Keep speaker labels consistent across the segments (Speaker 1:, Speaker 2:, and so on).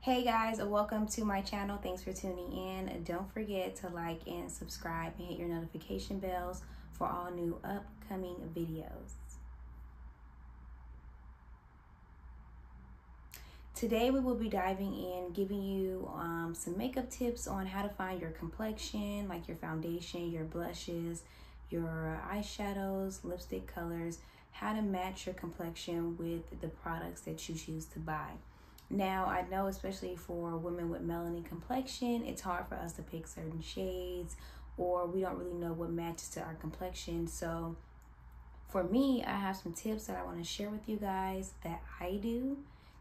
Speaker 1: Hey guys, welcome to my channel. Thanks for tuning in. Don't forget to like and subscribe and hit your notification bells for all new upcoming videos. Today we will be diving in, giving you some makeup tips on how to find your complexion, like your foundation, your blushes, your eyeshadows, lipstick colors, how to match your complexion with the products that you choose to buy. Now, I know especially for women with melanin complexion, it's hard for us to pick certain shades, or we don't really know what matches to our complexion. So for me, I have some tips that I want to share with you guys that I do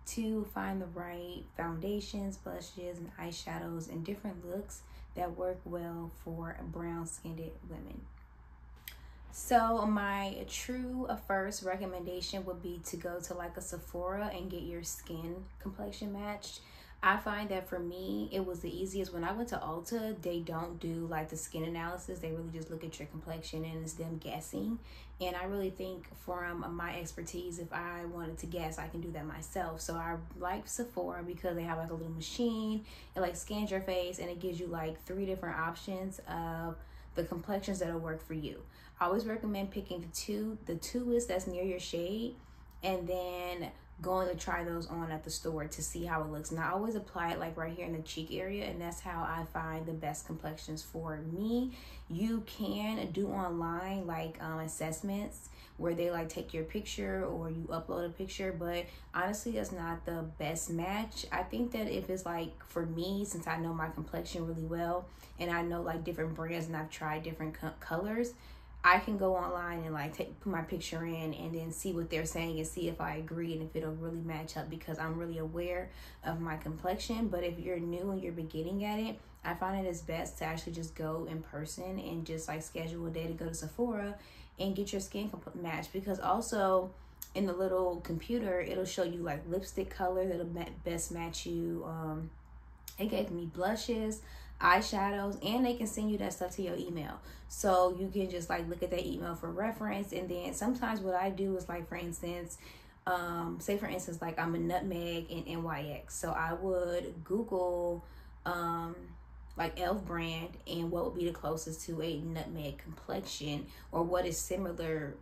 Speaker 1: to find the right foundations, blushes, and eyeshadows and different looks that work well for brown-skinned women. So my true first recommendation would be to go to like a Sephora and get your skin complexion matched. I find that for me, it was the easiest. When I went to Ulta, they don't do like the skin analysis. They really just look at your complexion and it's them guessing. And I really think from my expertise, if I wanted to guess, I can do that myself. So I like Sephora because they have like a little machine. It like scans your face and it gives you like 3 different options of the complexions that'll work for you. I always recommend picking the two that's near your shade, and then going to try those on at the store to see how it looks. And I always apply it like right here in the cheek area, and that's how I find the best complexions for me. You can do online like assessments where they like take your picture or you upload a picture, but honestly that's not the best match. I think that if it's like for me, since I know my complexion really well and I know like different brands and I've tried different colors, I can go online and like put my picture in and then see what they're saying and see if I agree and if it'll really match up, because I'm really aware of my complexion. But if you're new and you're beginning at it, I find it is best to actually just go in person and just like schedule a day to go to Sephora and get your skin matched, because also in the little computer it'll show you like lipstick color that'll best match you. It gave me blushes, eyeshadows, and they can send you that stuff to your email, so you can just like look at that email for reference. And then sometimes what I do is like, for instance, say for instance like I'm a nutmeg in NYX, so I would Google like e.l.f. brand and what would be the closest to a nutmeg complexion or what is similar,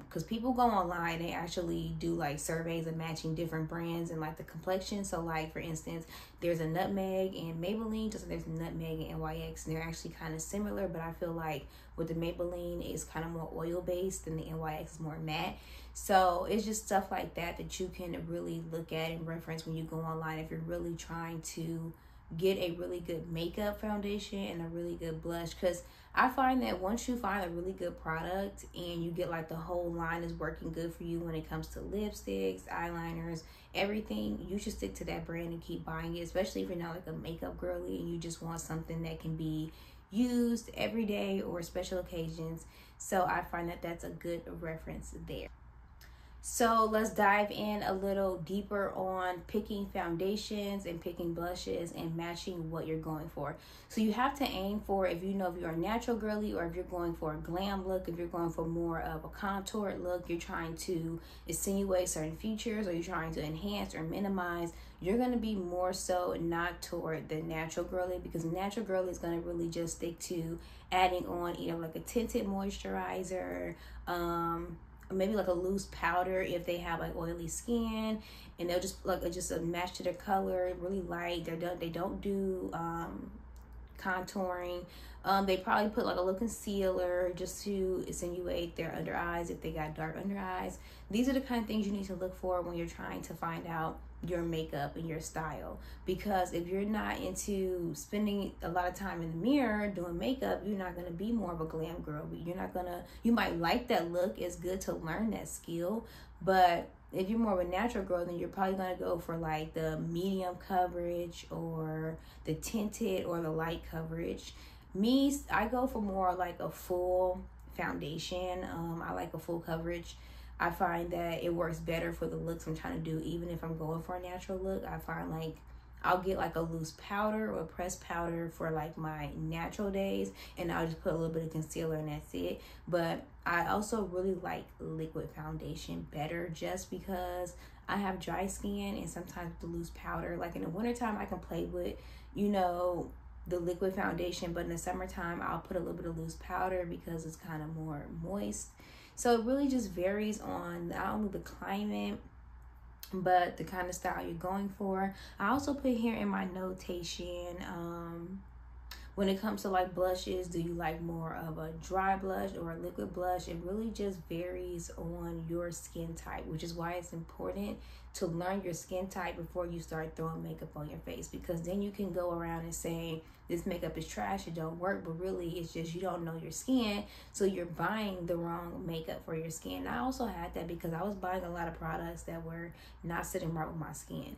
Speaker 1: because people go online, they actually do like surveys of matching different brands and like the complexion. So like for instance, there's a nutmeg in Maybelline, just like there's a nutmeg in NYX, and they're actually kind of similar, but I feel like with the Maybelline it's kind of more oil based and the NYX is more matte. So it's just stuff like that that you can really look at and reference when you go online if you're really trying to get a really good makeup foundation and a really good blush. Because I find that once you find a really good product and you get like the whole line is working good for you when it comes to lipsticks, eyeliners, everything, you should stick to that brand and keep buying it, especially if you're not like a makeup girly and you just want something that can be used every day or special occasions. So I find that that's a good reference there. So let's dive in a little deeper on picking foundations and picking blushes and matching what you're going for. So you have to aim for, if you know if you're a natural girly or if you're going for a glam look, if you're going for more of a contoured look, you're trying to insinuate certain features or you're trying to enhance or minimize, you're going to be more so not toward the natural girly, because natural girly is going to really just stick to adding on either like a tinted moisturizer, maybe like a loose powder if they have like oily skin, and they'll just like just match to their color, really light. They don't do contouring. They probably put like a little concealer just to insinuate their under eyes if they got dark under eyes. These are the kind of things you need to look for when you're trying to find out your makeup and your style, because if you're not into spending a lot of time in the mirror doing makeup, you're not going to be more of a glam girl. You might like that look, it's good to learn that skill, but if you're more of a natural girl, then you're probably going to go for like the medium coverage or the tinted or the light coverage. Me, I go for more like a full foundation. I like a full coverage. I find that it works better for the looks I'm trying to do. Even if I'm going for a natural look, I find like I'll get like a loose powder or pressed powder for like my natural days, and I'll just put a little bit of concealer and that's it. But I also really like liquid foundation better, just because I have dry skin, and sometimes the loose powder. Like in the wintertime, I can play with, you know, the liquid foundation, but in the summertime, I'll put a little bit of loose powder because it's kind of more moist. So it really just varies on not only the climate, but the kind of style you're going for. I also put here in my notation, when it comes to like blushes, do you like more of a dry blush or a liquid blush? It really just varies on your skin type, which is why it's important to learn your skin type before you start throwing makeup on your face, because then you can go around and say this makeup is trash, it don't work, but really it's just you don't know your skin, so you're buying the wrong makeup for your skin. I also had that because I was buying a lot of products that were not sitting right with my skin.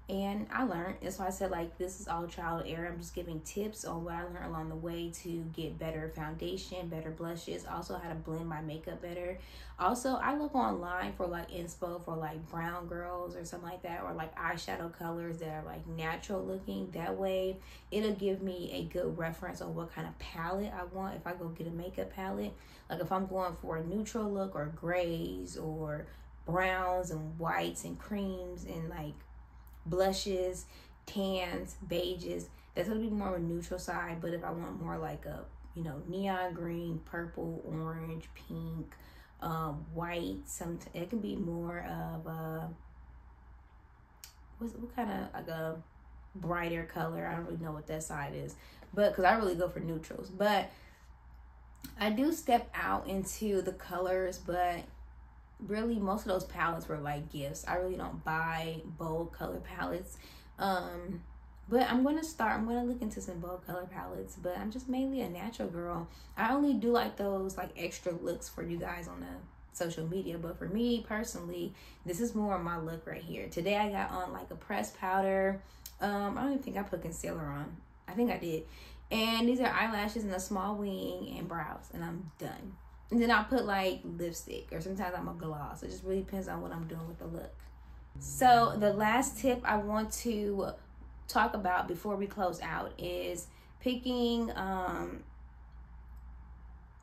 Speaker 1: And I learned. That's why I said, like, this is all trial and error. I'm just giving tips on what I learned along the way to get better foundation, better blushes, also how to blend my makeup better. Also, I look online for like inspo for like brown girls or something like that, or like eyeshadow colors that are like natural looking. That way it'll give me a good reference on what kind of palette I want if I go get a makeup palette. Like if I'm going for a neutral look, or grays or browns and whites and creams and like blushes, tans, beiges, that's gonna be more of a neutral side. But if I want more like a, you know, neon green, purple, orange, pink, white, it can be more of a what kind of like a brighter color. I don't really know what that side is, but because I really go for neutrals. But I do step out into the colors, but really most of those palettes were like gifts. I really don't buy bold color palettes, but I'm gonna look into some bold color palettes. But I'm just mainly a natural girl. I only do like those like extra looks for you guys on the social media, but for me personally, this is more of my look right here. Today I got on like a pressed powder. I don't even think I put concealer on. I think I did. And these are eyelashes and a small wing and brows, and I'm done. And then I'll put like lipstick, or sometimes I'm a gloss. It just really depends on what I'm doing with the look. So the last tip I want to talk about before we close out is picking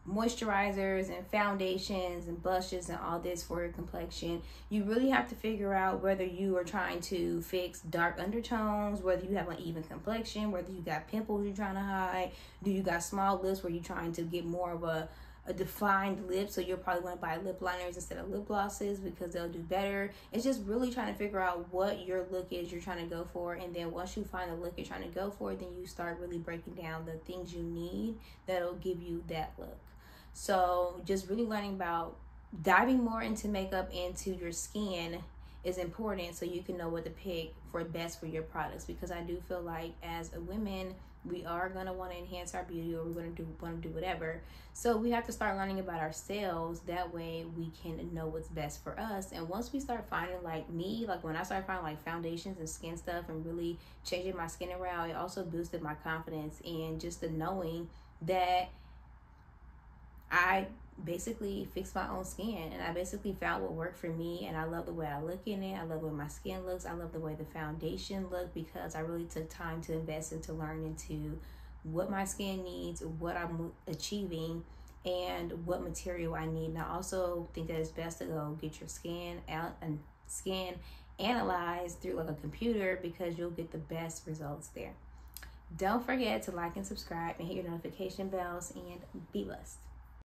Speaker 1: moisturizers and foundations and blushes and all this for your complexion. You really have to figure out whether you are trying to fix dark undertones, whether you have an even complexion, whether you got pimples you're trying to hide, do you got small lips where you're trying to get more of a defined lip, so you'll probably want to buy lip liners instead of lip glosses because they'll do better. It's just really trying to figure out what your look is you're trying to go for, and then once you find the look you're trying to go for, then you start really breaking down the things you need that'll give you that look. So just really learning about diving more into makeup, into your skin is important, so you can know what to pick for best for your products, because I do feel like as a women, we are going to want to enhance our beauty, or we're going to want to do whatever. So we have to start learning about ourselves. That way we can know what's best for us. And once we start finding, like me, like when I started finding like foundations and skin stuff and really changing my skin around, it also boosted my confidence and just the knowing that I basically fixed my own skin, and I basically found what worked for me, and I love the way I look in it. I love the way my skin looks. I love the way the foundation looked, because I really took time to invest into learn into what my skin needs, what I'm achieving, and what material I need. And I also think that it's best to go get your skin out and skin analyzed through like a computer, because you'll get the best results there. Don't forget to like and subscribe and hit your notification bells, and be blessed.